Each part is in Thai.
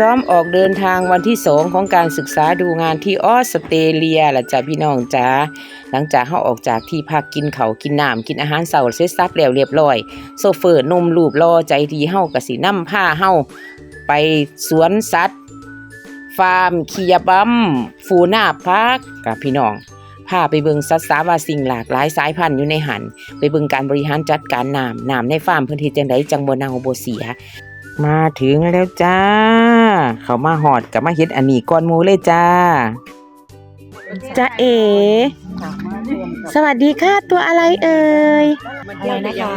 พร้อมออกเดินทางวันที่2ของการศึกษาดูงานที่ออสเตรเลียล่ะจ้ะพี่น้องจ๋าหลังจากเฮาออกจากที่พักกินข้าวกินน้ำกินอาหารเช้าเสร็จสับแล้วเรียบร้อยโซเฟอร์หนุ่มรูปหล่อใจดีเฮาก็สินำพาเฮาไปสวนสัตว์ฟาร์มคียบัมฟูน่าพาร์คกับพี่น้องพาไปเบิ่งสัตว์สาวาสิ่งหลากหลายสายพันธุ์อยู่ในหันไปเบิ่งการบริหารจัดการน้ำในฟาร์มเพิ่นเฮ็ดจังไดจังบ่เน่าบ่เสียมาถึงแล้วจ้าเขามาหอดกับมาเฮ็ดอันนี้ก่อนหมู่เลยจ้าจ้าเอ๋สวัสดีค่ะตัวอะไรเอ่ยอะไรนะคะ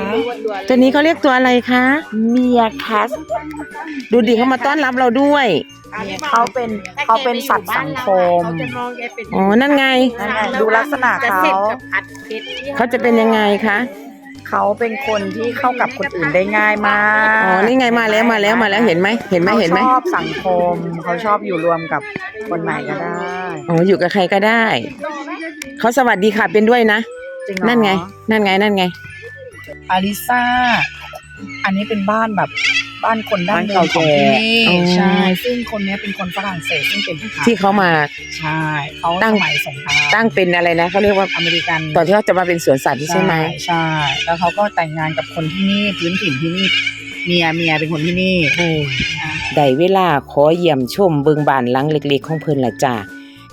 ตัวนี้เขาเรียกตัวอะไรคะเมียแคทดูดิเขามาต้อนรับเราด้วยเขาเป็นสัตว์สังคมอ๋อนั่นไงดูลักษณะเขาจะเป็นยังไงคะเขาเป็นคนที่เข้ากับคนอื่นได้ง่ายมากอ๋อนี่ไงมาแล้วเห็นไหมเขาชอบสังคมเขาชอบอยู่รวมกับคนไหนก็ได้อ๋ออยู่กับใครก็ได้เขาสวัสดีค่ะเป็นด้วยนะนั่นไงอาริซ่าอันนี้เป็นบ้านแบบบ้านคนดั้งเดิมของที่นี่ใช่ซึ่งคนนี้เป็นคนฝรั่งเศสซึ่งเป็นที่เขามาใช่เขาสมัยสงครามตั้งเป็นอะไรนะเขาเรียกว่าอเมริกันตอนที่เขาจะมาเป็นสวนสัตว์ใช่ไหมใช่แล้วเขาก็แต่งงานกับคนที่นี่พื้นถิ่นที่นี่เมียเป็นคนที่นี่ได้เวลาขอเยี่ยมชมเบิ่งบ้านหลังเล็กๆของเพิ่นล่ะจ้า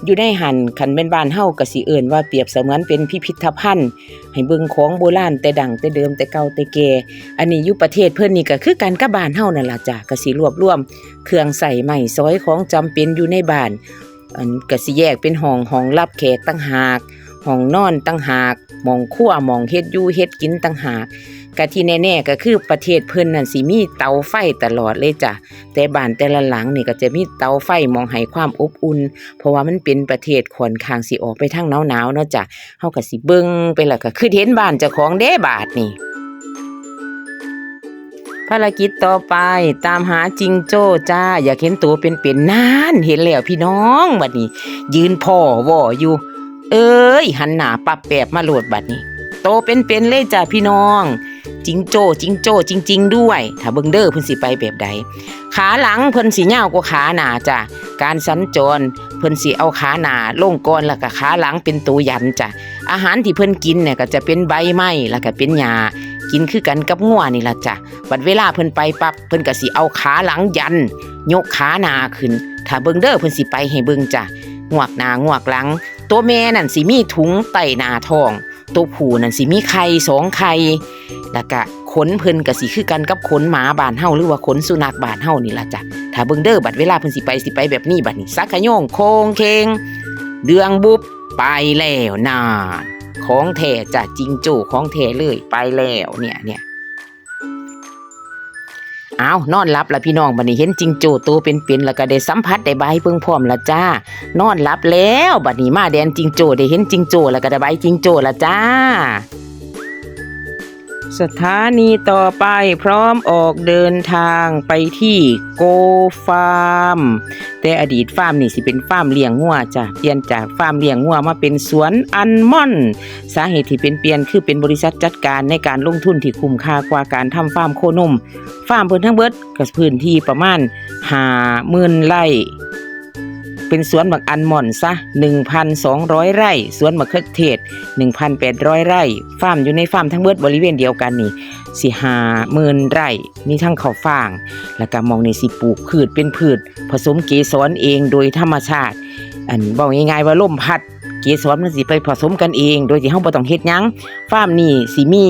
อยู่ในหันคันเป็นบ้านเฮาก็สิเอิ้นว่าเปรียบเสมือนเป็นพิพิธภัณฑ์ให้เบิ่งของโบราณแต่ดั้งแต่เดิมแต่เก่าแต่แก่อันนี้อยู่ประเทศเพิ่นนี่ก็คือกันกับบ้านเฮานั่นล่ะจ้ะก็สิรวบรวมเครื่องใช้ไม้สอยของจำเป็นอยู่ในบ้านอันก็สิแยกเป็นห้องรับแขกต่างหากห้องนอนต่างหากหม้องครัวหม้องเฮ็ดอยู่เฮ็ดกินต่างหากกะที่แน่ๆก็คือประเทศเพิ่นนั่นสิมีเตาไฟตลอดเลยจ้ะแต่บ้านแต่ละหลังนี่ก็จะมีเตาไฟมองให้ความอบอุ่นเพราะว่ามันเป็นประเทศค่อนข้างสิออกไปทางหนาวๆเนาะจ้ะเฮาก็สิเบิ่งไปแล้วก็คือเห็นบ้านเจ้าของเด้บาดนี่ภารกิจต่อไปตามหาจิงโจ้จ้าอยากเห็นตัวเป็นๆนานเห็นแล้วพี่น้องบัดนี้ยืนพ่อว่ออยู่เอ้ยหันหน้าปับแปบมาโลดบัดนี้โตเป็นเลยจ้ะพี่น้องจิงโจ้จริงๆด้วยถ้าเบิ่งเด้อเพิ่นสิไปแบบใดขาหลังเพิ่นสิยาวกว่าขาหน้าจ้ะการสัญจรเพิ่นสิเอาขาหน้าลงก่อนแล้วก็ขาหลังเป็นตัวยันจ้ะอาหารที่เพิ่นกินเนี่ยก็จะเป็นใบไม้แล้วก็เป็นหญ้ากินคือกันกับงัวนี่ล่ะจ้ะบัดเวลาเพิ่นไปปั๊บเพิ่นก็สิเอาขาหลังยันยกขาหน้าขึ้นถ้าเบิ่งเด้อเพิ่นสิไปให้เบิ่งจ้ะงวกหน้างวกหลังตัวแม่นั่นสิมีถุงใต้หน้าท้องตัวผู้นั่นสิมีไข่2ไข่แล้วก็ขนเพิ่นก็สิคือกันกับขนหมาบ้านเฮาหรือว่าขนสุนัขบ้านเฮานี่ล่ะจ้ะถ้าเบิ่งเด้อบัดเวลาเพิ่นสิไปแบบนี้บัดนี้สักขะโยงโคงเคงเดืองบุบไปแล้วน่าของแท้จ้ะจิงโจ้ของแท้เลยไปแล้วเนี่ยอ้าวนอนหลับแล้วพี่น้องบัดนี้เห็นจิงโจ้ตัวเป็นๆแล้วก็ได้สัมผัสได้ใบเบิ่งพร้อมละจ้านอนหลับแล้วบัดนี้มาแดนจิงโจ้ได้เห็นจิงโจ้แล้วก็ได้ใบจิงโจ้ละจ้าสถานีต่อไปพร้อมออกเดินทางไปที่โกฟาร์มแต่อดีตฟาร์มนี่สิเป็นฟาร์มเลี้ยงงัวจ้ะเปลี่ยนจากฟาร์มเลี้ยงงัวมาเป็นสวนอัลมอนด์สาเหตุที่เปลี่ยนคือเป็นบริษัทจัดการในการลงทุนที่คุ้มค่ากว่าการทำฟาร์มโคนมฟาร์มเพิ่นทั้งเบิดก็พื้นที่ประมาณ 50,000 ไร่เป็นสวนบักอัลมอนด์ซะ 1,200 ไร่สวนมะเขือเทศ 1,800 ไร่ฟาร์มอยู่ในฟาร์มทั้งเบิดบริเวณเดียวกันนี่สิ 50,000 ไร่มีทั้งข้าวฟ่างแล้วก็มองนี่สิปลูกพืชเป็นพืชผสมเกสรเองโดยธรรมชาติอันบอกง่ายๆว่าลมพัดเกสรมันสิไปผสมกันเองโดยที่เฮาบ่ต้องเฮ็ดหยังฟาร์มนี่สิมี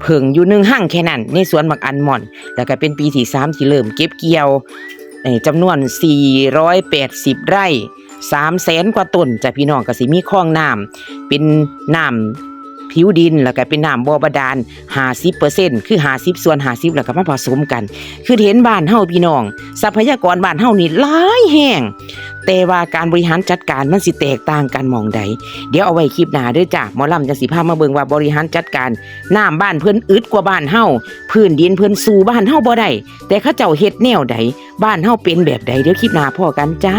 เพิ่งอยู่1หั่งแค่นั้นในสวนบักอัลมอนด์แล้วก็เป็นปีที่3ที่เริ่มเก็บเกี่ยวจำนวน480 ไร่ 300,000 กว่าต้นจ้ะพี่น้องก็สิมีคลองน้ำเป็นน้ำผิวดินแล้วก็เป็นน้ำบ่อบาดาล 50% คือ50ส่วน50แล้วก็มาผสมกันคือเห็นบ้านเฮาพี่น้องทรัพยากรบ้านเฮานี่หลายแห่งแต่ว่าการบริหารจัดการมันสิแตกต่างกันหม่องใดเดี๋ยวเอาไว้คลิปหน้าเด้อจ้ะหมอลำจังสิพามาเบิ่งว่าบริหารจัดการน้ำบ้านเพิ่นอึดกว่าบ้านเฮาพื้นดินเพิ่นสู่บ้านเฮาบ่ได้แต่เขาเจ้าเฮ็ดแนวใดบ้านเฮาเป็นแบบใดเดี๋ยวคลิปหน้าพ้อกันจ้า